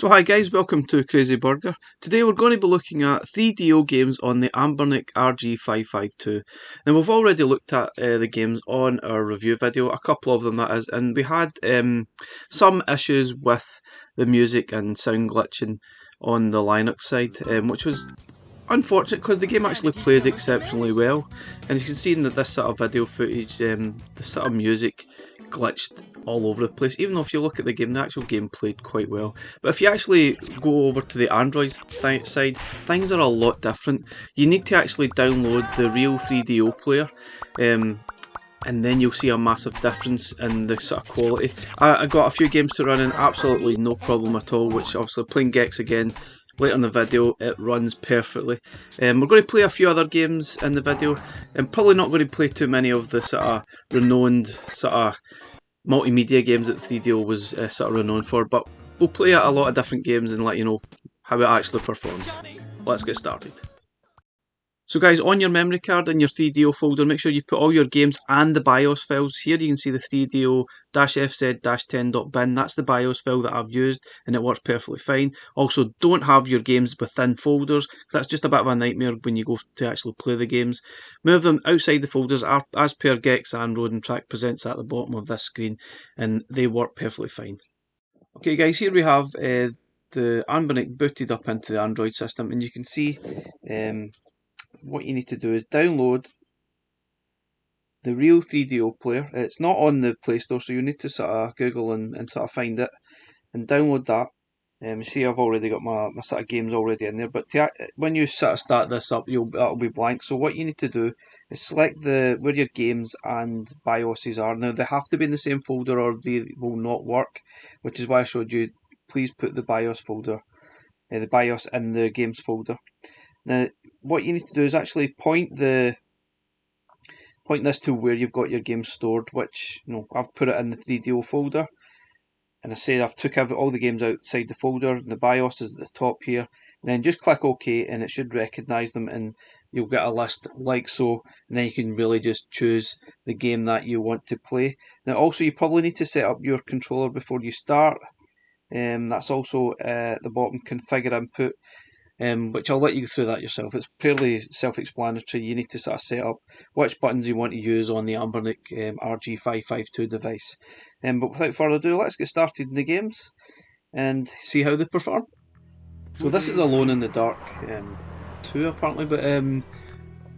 So hi guys, welcome to Crazy Burger. Today we're going to be looking at 3DO games on the Anbernic RG552. Now we've already looked at the games on our review video, a couple of them that is, and we had some issues with the music and sound glitching on the Linux side, which was unfortunate because the game actually played exceptionally well, and you can see in this sort of video footage, the sort of music glitched all over the place, even though if you look at the game, the actual game played quite well. But if you actually go over to the Android side, things are a lot different. You need to actually download the real 3DO player, and then you'll see a massive difference in the sort of quality. I got a few games to run in absolutely no problem at all, which obviously playing Gex again later in the video, it runs perfectly. We're going to play a few other games in the video. I'm probably not going to play too many of the sort of renowned sort of multimedia games that 3DO was sort of renowned for, but we'll play a lot of different games and let you know how it actually performs. Let's get started. So guys, on your memory card in your 3DO folder, make sure you put all your games and the BIOS files. Here you can see the 3DO-FZ-10.bin. That's the BIOS file that I've used, and it works perfectly fine. Also, don't have your games within folders, because that's just a bit of a nightmare when you go to actually play the games. Move them outside the folders as per Gex and Road and Track presents at the bottom of this screen, and they work perfectly fine. Okay guys, here we have the Anbernic booted up into the Android system, and you can see what you need to do is download the real 3DO player. It's not on the Play Store, so you need to sort of Google and sort of find it and download that. You see I've already got my sort of games already in there, but when you sort of start this up, that'll be blank. So what you need to do is select where your games and BIOSes are. Now they have to be in the same folder or they will not work, which is why I showed you, please put the BIOS folder, the BIOS in the games folder. Now, what you need to do is actually point this to where you've got your game stored, which I've put it in the 3DO folder, and I say I've took all the games outside the folder, and the BIOS is at the top here, and then just click OK, and it should recognise them, and you'll get a list like so, and then you can really just choose the game that you want to play. Now, also you probably need to set up your controller before you start. That's also at the bottom, configure input. Which I'll let you go through that yourself. It's fairly self-explanatory. You need to sort of set up which buttons you want to use on the Anbernic RG552 device. But without further ado, let's get started in the games and see how they perform. So this is Alone in the Dark 2 apparently, but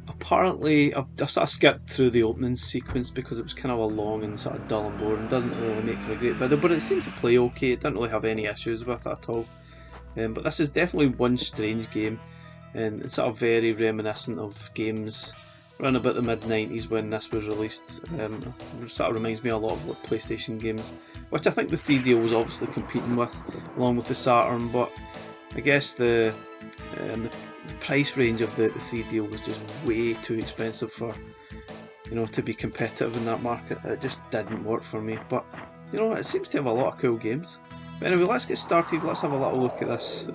apparently I've sort of skipped through the opening sequence because it was kind of a long and sort of dull and boring. It doesn't really make for a great video, but it seemed to play okay. It didn't really have any issues with it at all. But this is definitely one strange game, and it's sort of very reminiscent of games around about the mid-90s when this was released. It sort of reminds me a lot of like PlayStation games, which I think the 3DO was obviously competing with, along with the Saturn, but I guess the price range of the 3DO was just way too expensive for to be competitive in that market. It just didn't work for me, but it seems to have a lot of cool games. But anyway, let's get started. Let's have a little look at this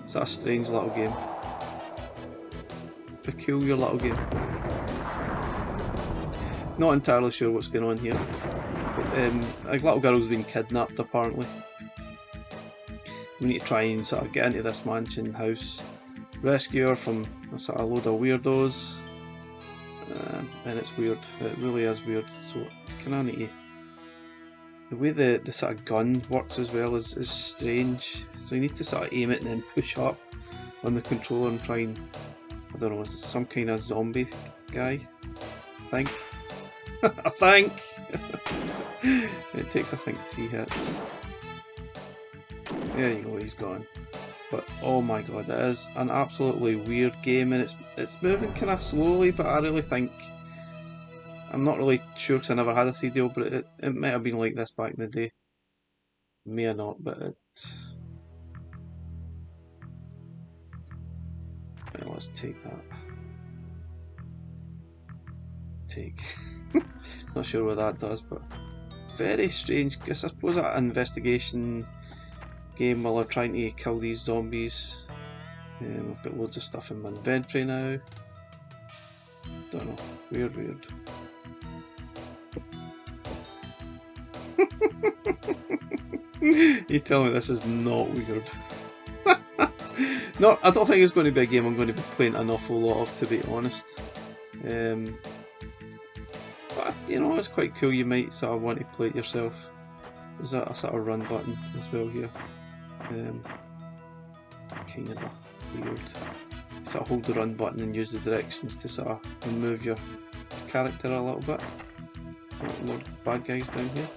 sort of strange little game. Peculiar little game. Not entirely sure what's going on here. But, a little girl's been kidnapped apparently. We need to try and sort of get into this mansion house, rescue her from a sort of load of weirdos. And it's weird. It really is weird. So can I need to... The way the sort of gun works as well is strange, so you need to sort of aim it and then push up on the controller and try and, I don't know, is this some kind of zombie guy? I think. I think! It takes, I think, 3 hits. There you go, he's gone. But oh my god, it is an absolutely weird game, and it's moving kind of slowly, but I really think... I'm not really sure because I never had a 3DO, but it might have been like this back in the day. May or not, but well, let's take that. Not sure what that does, but very strange. I suppose that investigation game while I'm trying to kill these zombies. I've got loads of stuff in my inventory now. Don't know. Weird. You tell me this is not weird. No, I don't think it's going to be a game I'm going to be playing an awful lot of, to be honest. But you know, it's quite cool. You might sort of want to play it yourself. There's a sort of run button as well here. Kind of weird. You sort of hold the run button and use the directions to sort of move your character a little bit. Oh, Lord, bad guys down here.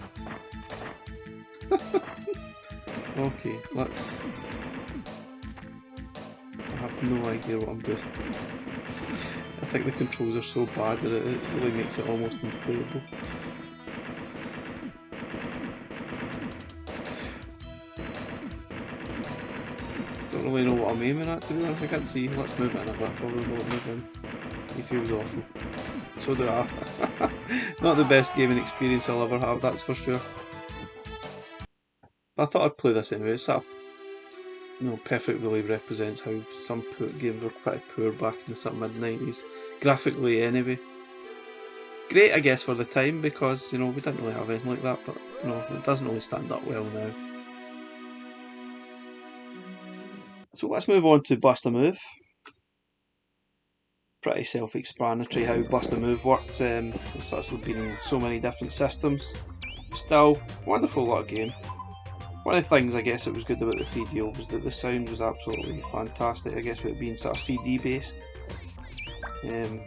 Okay, let's. I have no idea what I'm doing. I think the controls are so bad that it really makes it almost unplayable. Don't really know what I'm aiming at, to be honest. I can't see. Let's move it in a bit before we move in. He feels awful. So do I. Not the best gaming experience I'll ever have, that's for sure. But I thought I'd play this anyway. It's sort of, you know, perfectly represents how some games were pretty poor back in the sort of mid-90s. Graphically anyway. Great, I guess, for the time, because, you know, we didn't really have anything like that, but, you know, it doesn't really stand up well now. So let's move on to Bust a Move. Pretty self-explanatory how Bust a Move works. It's actually been in so many different systems. Still, wonderful little game. One of the things I guess that was good about the 3DO was that the sound was absolutely fantastic. I guess with it being sort of CD based. But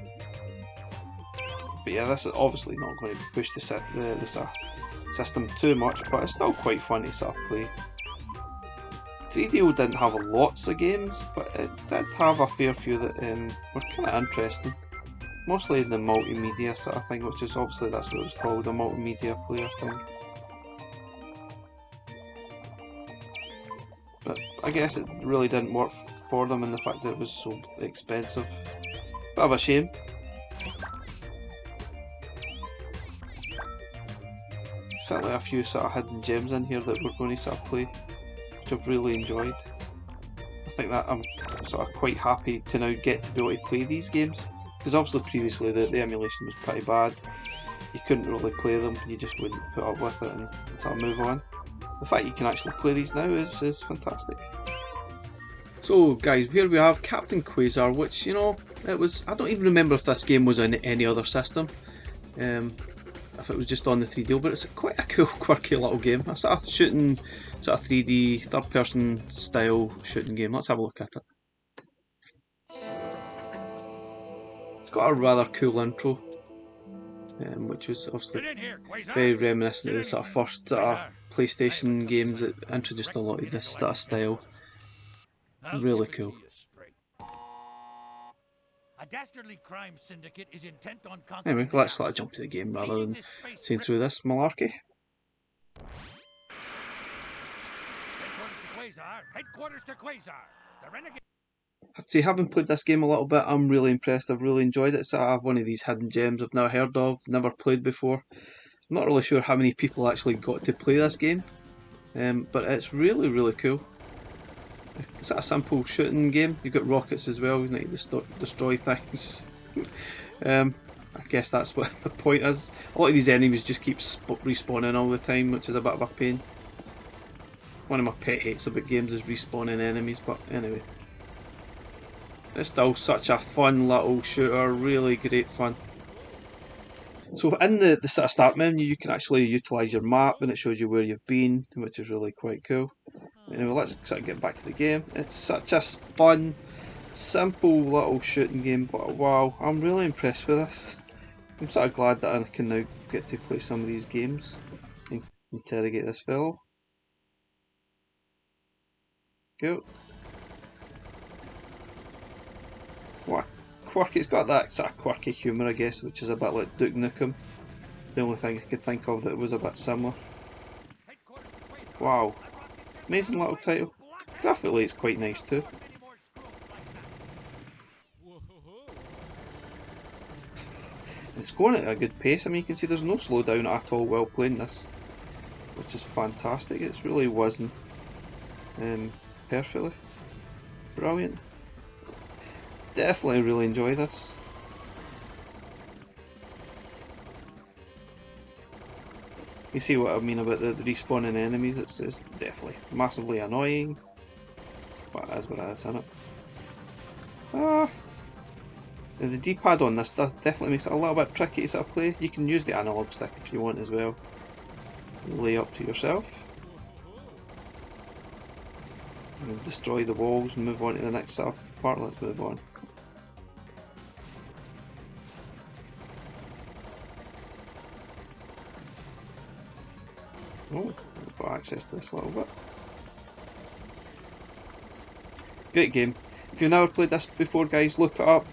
yeah, this is obviously not going to push the system too much, but it's still quite fun to sort of play. 3DO didn't have lots of games, but it did have a fair few that were kind of interesting. Mostly the multimedia sort of thing, which is obviously that's what it was called, a multimedia player thing. But I guess it really didn't work for them in the fact that it was so expensive. Bit of a shame. Certainly a few sort of hidden gems in here that we're going to sort of play, which I've really enjoyed. I think that I'm sort of quite happy to now get to be able to play these games, because obviously previously the emulation was pretty bad. You couldn't really play them, you just wouldn't put up with it and sort of move on. The fact you can actually play these now is fantastic. So guys, here we have Captain Quazar, which, you know, it was, I don't even remember if this game was on any other system, if it was just on the 3DO, but it's quite a cool, quirky little game. A sort of shooting, sort of 3D, third person style shooting game. Let's have a look at it. It's got a rather cool intro. Which was obviously very reminiscent of the sort of first PlayStation games that introduced a lot of this sort of style. Really cool. Anyway, let's jump to the game rather than seeing through this malarkey. Headquarters to Quazar. The renegade. See, having played this game a little bit, I'm really impressed. I've really enjoyed it. It's one of these hidden gems I've never heard of, never played before. I'm not really sure how many people actually got to play this game, but it's really, really cool. It's a simple shooting game. You've got rockets as well, you need to destroy things. I guess that's what the point is. A lot of these enemies just keep respawning all the time, which is a bit of a pain. One of my pet hates about games is respawning enemies, but anyway. It's still such a fun little shooter, really great fun. So in the sort of start menu you can actually utilise your map and it shows you where you've been, which is really quite cool. Anyway, let's sort of get back to the game. It's such a fun, simple little shooting game, but wow, I'm really impressed with this. I'm sort of glad that I can now get to play some of these games and interrogate this fellow. Cool. What quirky, it's got that sort of quirky humour, I guess, which is a bit like Duke Nukem. It's the only thing I could think of that was a bit similar. Wow, amazing little title. Graphically it's quite nice too. It's going at a good pace. I mean, you can see there's no slowdown at all while playing this, which is fantastic. It's really whizzing perfectly. Brilliant. Definitely really enjoy this. You see what I mean about the respawning enemies? It's definitely massively annoying, but it is what it is, isn't it? Ah, the D-pad on this definitely makes it a little bit tricky to sort of play. You can use the analog stick if you want as well. Lay up to yourself. And destroy the walls and move on to the next sort of part. Let's move on. Oh, I've got access to this a little bit. Great game. If you've never played this before, guys, look it up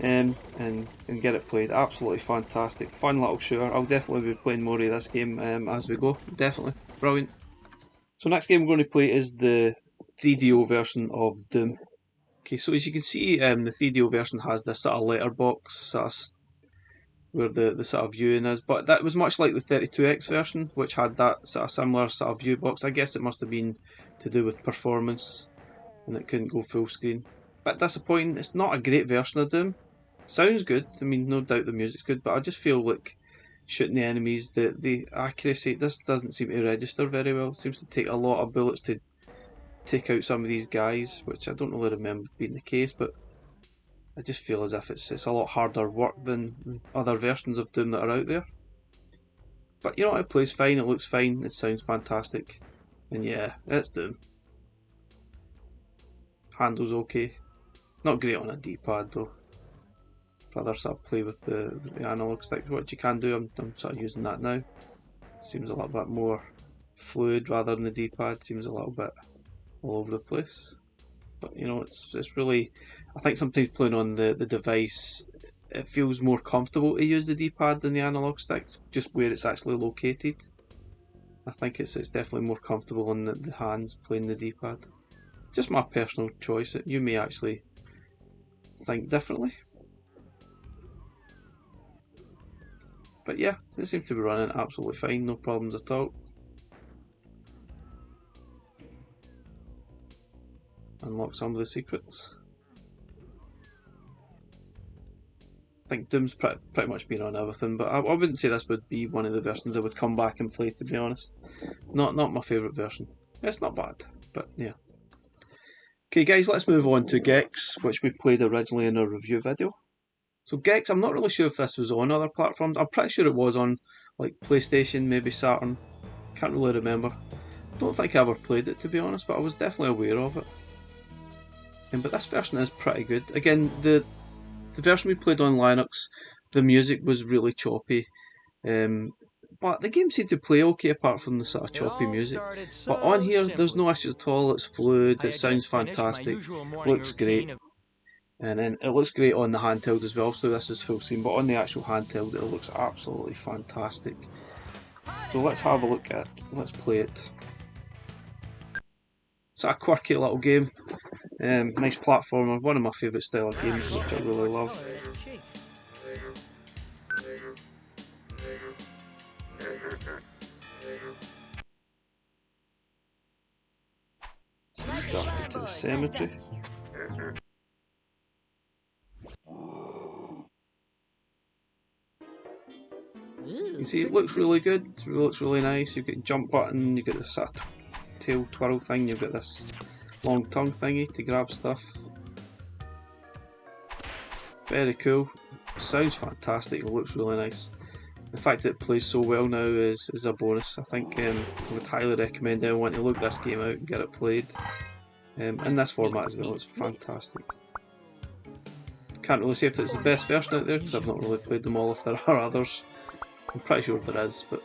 and get it played. Absolutely fantastic. Fun little shooter. I'll definitely be playing more of this game as we go. Definitely. Brilliant. So next game we're going to play is the 3DO version of Doom. Okay, so as you can see, the 3DO version has this sort of letterbox sort of where the sort of viewing is, but that was much like the 32X version, which had that sort of similar sort of view box. I guess it must have been to do with performance, and it couldn't go full screen. Bit disappointing. It's not a great version of Doom. Sounds good. I mean, no doubt the music's good, but I just feel like shooting the enemies, the accuracy, this doesn't seem to register very well. It seems to take a lot of bullets to take out some of these guys, which I don't really remember being the case, but I just feel as if it's a lot harder work than other versions of Doom that are out there. But you know, it plays fine, it looks fine, it sounds fantastic, and yeah, it's Doom. Handles okay. Not great on a D-pad though. Rather sort of play with the analog stick, which you can do. I'm sort of using that now. Seems a little bit more fluid rather than the D-pad. Seems a little bit all over the place. But you know, it's really, I think sometimes playing on the device, it feels more comfortable to use the D-pad than the analog stick, just where it's actually located. I think it's definitely more comfortable on the hands playing the D-pad. Just my personal choice. You may actually think differently. But yeah, it seems to be running absolutely fine, no problems at all. Unlock some of the secrets. I think Doom's pretty much been on everything, but I wouldn't say this would be one of the versions I would come back and play, to be honest. Not my favourite version. It's not bad, but yeah. Okay guys, let's move on to Gex, which we played originally in our review video. So Gex, I'm not really sure if this was on other platforms. I'm pretty sure it was on like PlayStation, maybe Saturn. Can't really remember. Don't think I ever played it, to be honest, but I was definitely aware of it. But this version is pretty good. Again, the version we played on Linux, the music was really choppy. But the game seemed to play okay apart from the sort of choppy music. But on here, there's no issues at all. It's fluid, it sounds fantastic, looks great. And then it looks great on the handheld as well, so this is full screen. But on the actual handheld, it looks absolutely fantastic. So let's have a look at it. Let's play it. It's a quirky little game. Nice platformer, one of my favourite style of games, which I really love. So we started to the cemetery. You see, it looks really good, it looks really nice. You've got a jump button, you've got this sort of tail twirl thing, you've got this long tongue thingy to grab stuff. Very cool. Sounds fantastic, it looks really nice. The fact that it plays so well now is a bonus. I think I would highly recommend anyone to look this game out and get it played. In this format as well, it's fantastic. Can't really say if it's the best version out there because I've not really played them all, if there are others. I'm pretty sure there is, but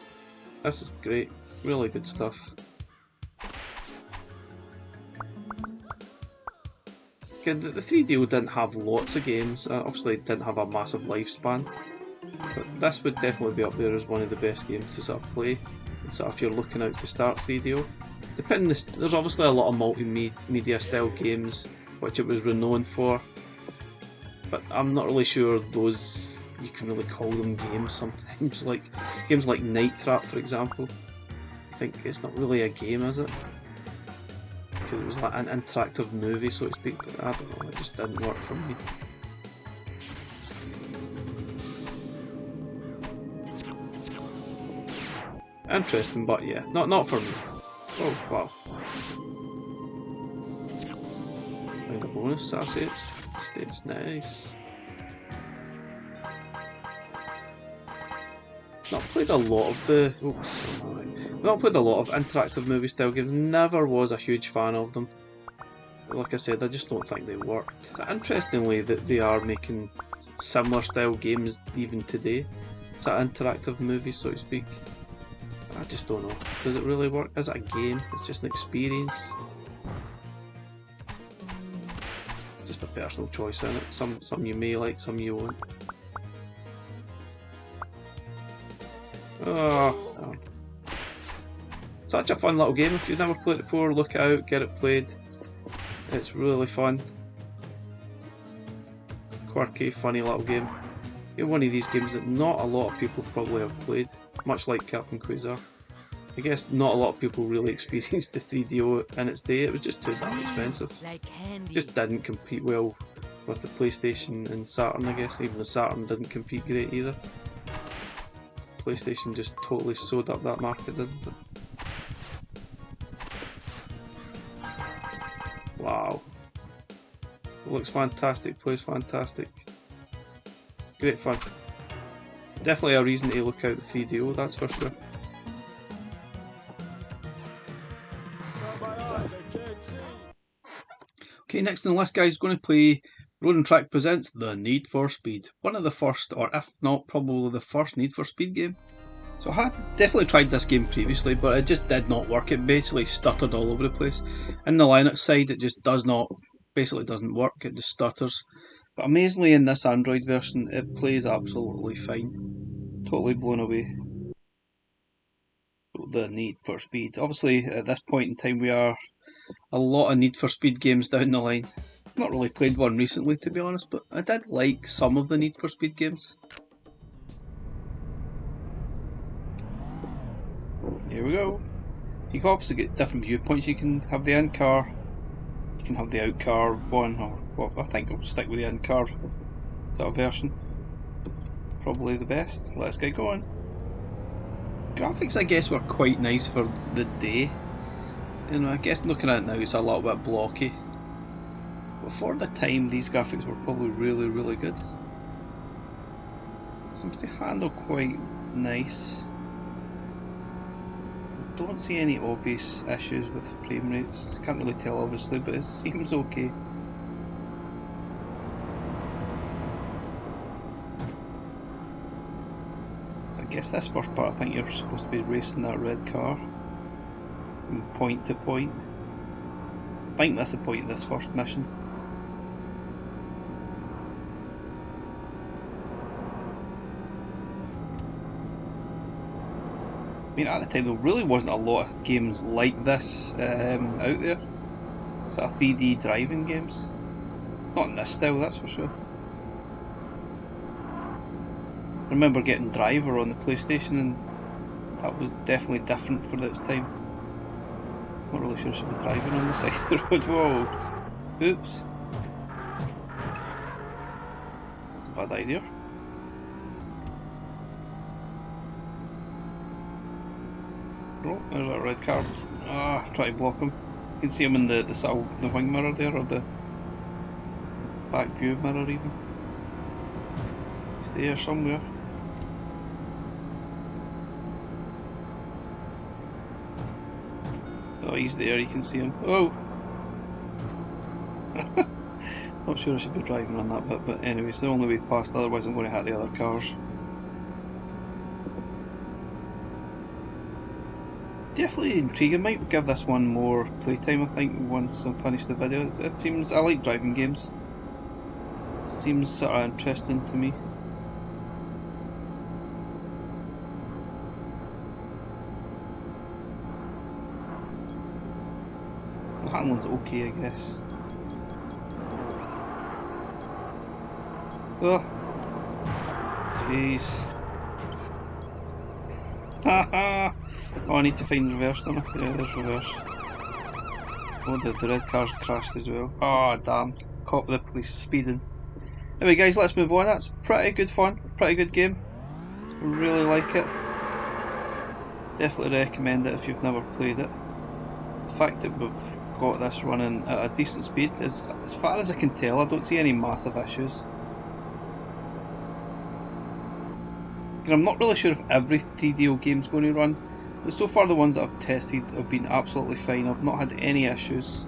this is great. Really good stuff. Again, the 3DO didn't have lots of games, obviously it didn't have a massive lifespan, but this would definitely be up there as one of the best games to sort of play, sort of if you're looking out to start 3DO. There's obviously a lot of multimedia style games which it was renowned for, but I'm not really sure those, you can really call them games sometimes. Like games like Night Trap, for example, I think it's not really a game, is it? Because it was like an interactive movie, so to speak, but I don't know, it just didn't work for me. Interesting, but yeah, not for me. Oh wow. And the bonus assets stage, nice. Not played a lot of the. Oops, not played a lot of interactive movie style games. Never was a huge fan of them. Like I said, I just don't think they worked. Interestingly, that they are making similar style games even today. It's an interactive movie, so to speak. I just don't know. Does it really work? Is it a game? It's just an experience. Just a personal choice in it. Some you may like, some you won't. Oh, such a fun little game. If you've never played it before, look it out, get it played. It's really fun. Quirky, funny little game. It's one of these games that not a lot of people probably have played, much like Captain Quazar. I guess not a lot of people really experienced the 3DO in its day. It was just too damn expensive. Just didn't compete well with the PlayStation and Saturn, I guess. Even the Saturn didn't compete great either. PlayStation just totally sewed up that market, didn't it? Wow. It looks fantastic, plays fantastic. Great fun. Definitely a reason to look out the 3DO, that's for sure. Okay, next on the list, guys, going to play Road and Track presents The Need for Speed. One of the first, or if not probably the first Need for Speed game. So I had definitely tried this game previously, but it just did not work. It basically stuttered all over the place. In the Linux side, it just basically doesn't work, it just stutters. But amazingly in this Android version, it plays absolutely fine. Totally blown away. The Need for Speed. Obviously, at this point in time, we are a lot of Need for Speed games down the line. I've not really played one recently, to be honest, but I did like some of the Need for Speed games. Here we go. You can obviously get different viewpoints. You can have the in-car, you can have the out-car one, or well, I think I'll stick with the in-car sort of version. Probably the best. Let's get going. Graphics, I guess, were quite nice for the day. You know, I guess looking at it now, it's a little bit blocky. But for the time, these graphics were probably really good. Seems to handle quite nice. I don't see any obvious issues with frame rates. Can't really tell obviously, but it seems okay. So I guess this first part, I think you're supposed to be racing that red car from point to point. I think that's the point of this first mission. I mean, at the time there really wasn't a lot of games like this out there. Sort of 3D driving games. Not in this style, that's for sure. I remember getting Driver on the PlayStation, and that was definitely different for its time. Not really sure I should be driving on the side of the road. Whoa! Oops. That's a bad idea. Oh, there's that red car. Try to block him. You can see him in the wing mirror there, or the back view mirror even. He's there somewhere. Oh, he's there, you can see him. Oh! Not sure I should be driving on that bit, but anyway, it's the only way past, otherwise I'm going to hit the other cars. Definitely intriguing. Might give this one more playtime, I think, once I finish the video. It seems, I like driving games. It seems sort of interesting to me. The handling's okay, I guess. Oh, jeez. Haha. Oh, I need to find reverse, don't I? Yeah, there's reverse. Oh, the red car's crashed as well. Oh, damn. Caught the police speeding. Anyway, guys, let's move on. That's pretty good fun. Pretty good game. Really like it. Definitely recommend it if you've never played it. The fact that we've got this running at a decent speed is, as far as I can tell, I don't see any massive issues. I'm not really sure if every 3DO game's going to run, but so far the ones that I've tested have been absolutely fine. I've not had any issues,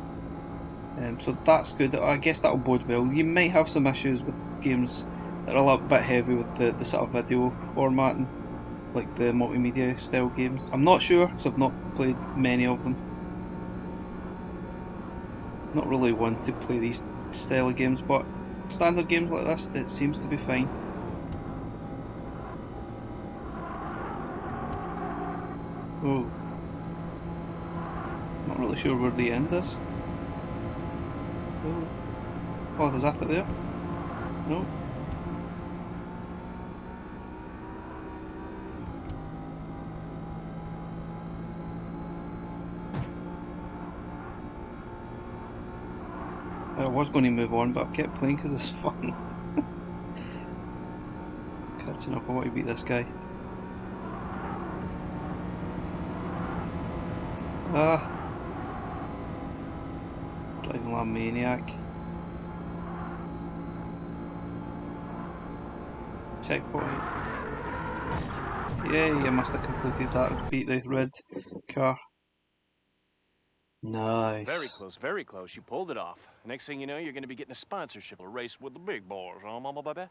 so that's good. I guess that'll bode well. You might have some issues with games that are a little bit heavy with the sort of video formatting, like the multimedia style games. I'm not sure, because I've not played many of them. Not really one to play these style of games, but standard games like this, it seems to be fine. Oh, not really sure where the end is. Oh, there's that there. No. I was going to move on, but I kept playing because it's fun. Catching up, I want to beat this guy. Driving like a maniac. Checkpoint. Yay, I must have completed that, beat the red car. Nice. Very close, very close. You pulled it off. Next thing you know, you're going to be getting a sponsorship, a race with the big boys. Oh, mama, baby.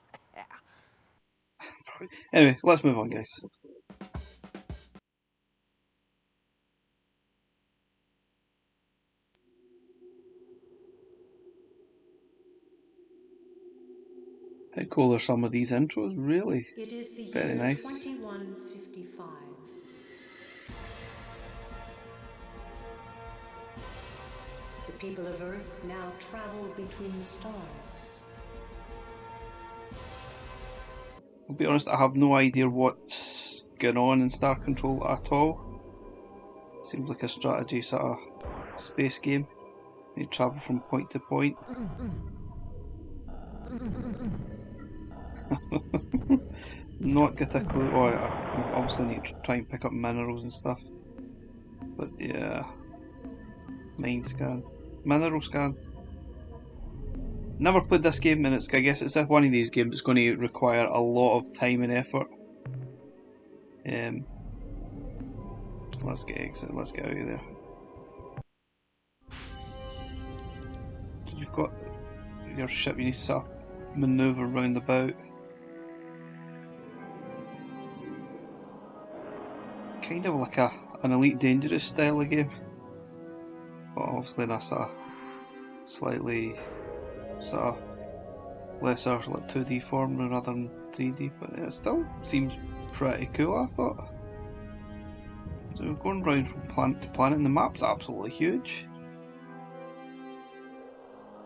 Anyway, let's move on, guys. How cool are some of these intros, really? It is the very year nice. 2155. The people of Earth now travel between the stars. I'll be honest, I have no idea what's going on in Star Control at all. Seems like a strategy sort of space game. You travel from point to point. Not get a clue. Oh, I obviously need to try and pick up minerals and stuff. But yeah, mind scan, mineral scan. Never played this game, and I guess it's one of these games that's going to require a lot of time and effort. Let's get exit. Let's get out of there. You've got your ship. You need to sort of manoeuvre round about. Kind of like an Elite Dangerous style of game, but obviously in a sort of slightly sort of lesser like 2D form rather than 3D, but it still seems pretty cool, I thought. So we're going round from planet to planet and the map's absolutely huge.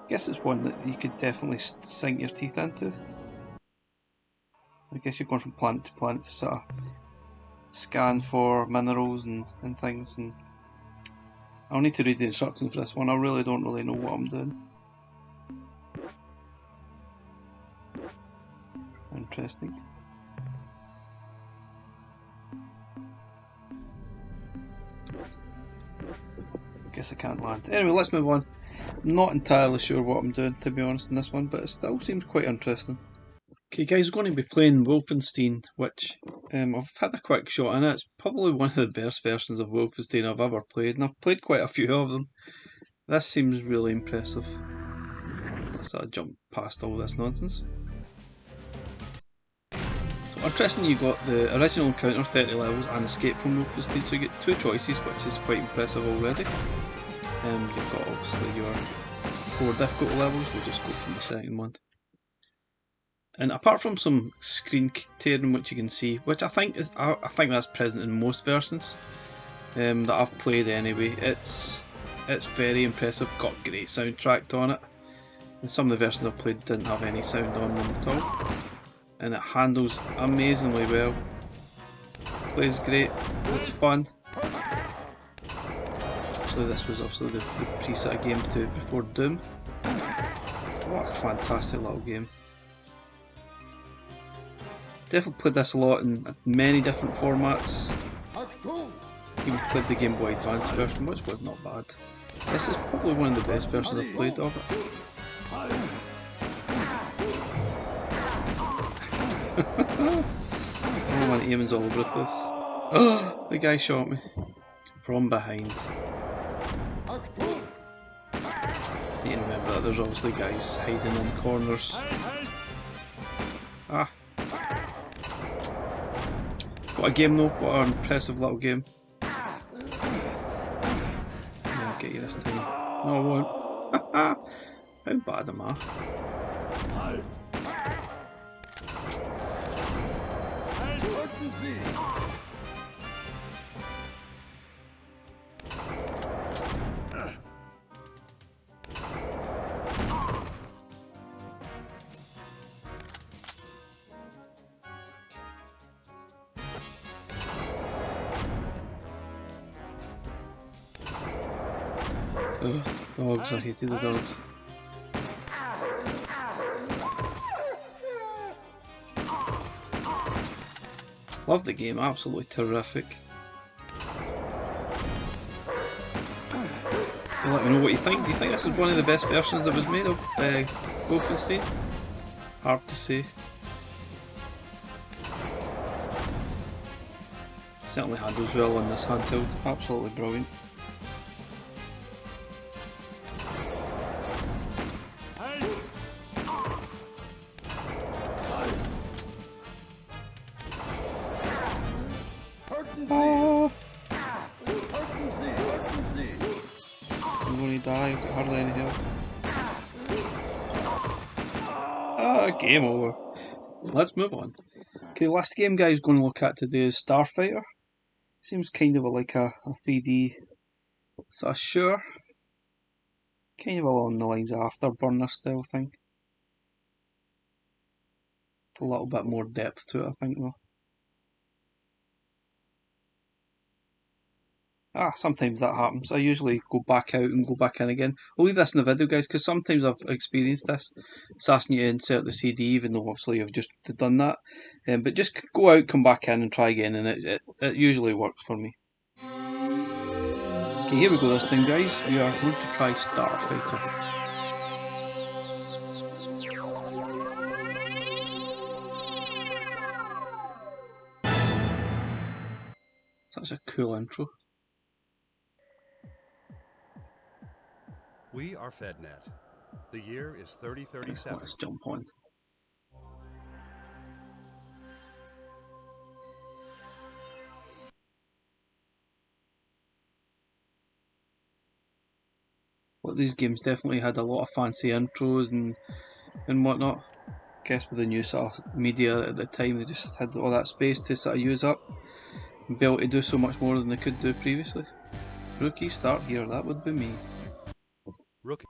I guess it's one that you could definitely sink your teeth into. I guess you're going from planet to planet to sort of scan for minerals and things, and I'll need to read the instructions for this one. I really don't know what I'm doing. Interesting. Guess I can't land. Anyway, let's move on. I'm not entirely sure what I'm doing, to be honest, in this one, but it still seems quite interesting. Okay guys, we're going to be playing Wolfenstein, which I've had a quick shot in it. It's probably one of the best versions of Wolfenstein I've ever played, and I've played quite a few of them. This seems really impressive. Let's sort of jump past all this nonsense. So interesting, you got the original encounter 30 levels and escape from Wolfenstein, so you get two choices, which is quite impressive already. You've got obviously your 4 difficulty levels. We'll just go from the second one. And apart from some screen tearing, which you can see, which I think that's present in most versions that I've played anyway, it's very impressive. Got a great soundtrack on it, and some of the versions I've played didn't have any sound on them at all, and it handles amazingly well. Plays great, it's fun. Actually, this was obviously the preset game to before Doom. What a fantastic little game. Definitely played this a lot in many different formats. Even played the Game Boy Advance version, which was not bad. This is probably one of the best versions I've played of it. Oh man, aiming's all over the place. Oh, the guy shot me from behind. You remember that there's obviously guys hiding in corners. Ah. What a game though, what an impressive little game. I'll get you this time. No, I won't. How bad am I? Ugh, dogs, I hated the dogs. Love the game, absolutely terrific. Let me know what you think. Do you think this is one of the best versions that was made of Wolfenstein? Hard to say. Certainly handles well on this handheld, absolutely brilliant. Oh! I'm going to die, I've got hardly any health. Ah, game over. Let's move on. Okay, last game guys going to look at today is Starfighter. Seems kind of like a 3D sort of shooter. Kind of along the lines of Afterburner style thing. A little bit more depth to it I think though. Sometimes that happens. I usually go back out and go back in again. I'll leave this in the video guys because sometimes I've experienced this. It's asking you to insert the CD even though obviously you've just done that. But just go out, come back in and try again and it usually works for me. Okay, here we go this time guys. We are going to try Starfighter. Such a cool intro. We are FedNet. The year is 3037. Let's jump on. Well, these games definitely had a lot of fancy intros and whatnot. I guess with the new sort of media at the time, they just had all that space to sort of use up and be able to do so much more than they could do previously. Rookie start here, that would be me. Rookie.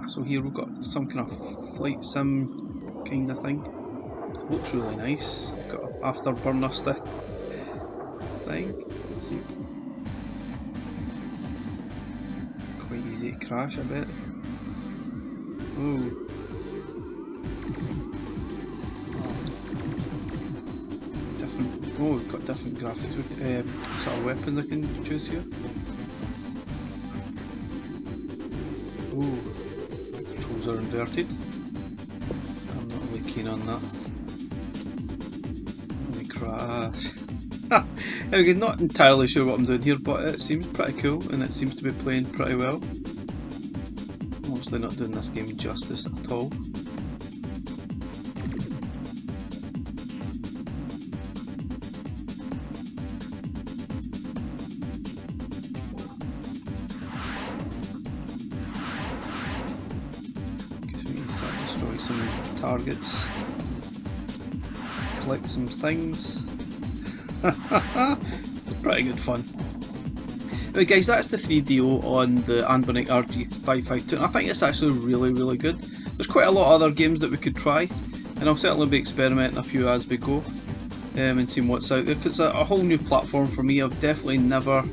So here we've got some kind of flight sim kind of thing. Looks really nice. Got an afterburner stick thing. Let's see. Quite easy to crash, I bet. Ooh. Oh, we've got different graphics, sort of weapons I can choose here. Ooh, my controls are inverted. I'm not really keen on that. Let me crash. Anyway, not entirely sure what I'm doing here, but it seems pretty cool and it seems to be playing pretty well. Obviously not doing this game justice at all. Targets, collect some things. It's pretty good fun. Right guys, that's the 3DO on the Anbernic RG552 and I think it's actually really good. There's quite a lot of other games that we could try and I'll certainly be experimenting a few as we go and seeing what's out there because it's a whole new platform for me. I've definitely never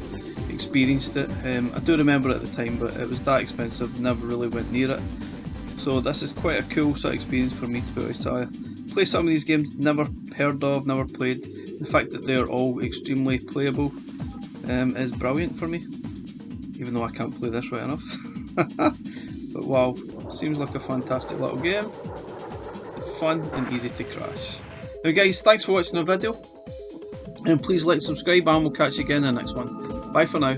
experienced it. I do remember at the time, but it was that expensive, never really went near it. So this is quite a cool sort of experience for me, to be honest. I play some of these games never heard of, never played. The fact that they're all extremely playable is brilliant for me, even though I can't play this right enough. But wow, seems like a fantastic little game, fun and easy to crash. Now guys, thanks for watching the video, and please like, subscribe, and we'll catch you again in the next one. Bye for now.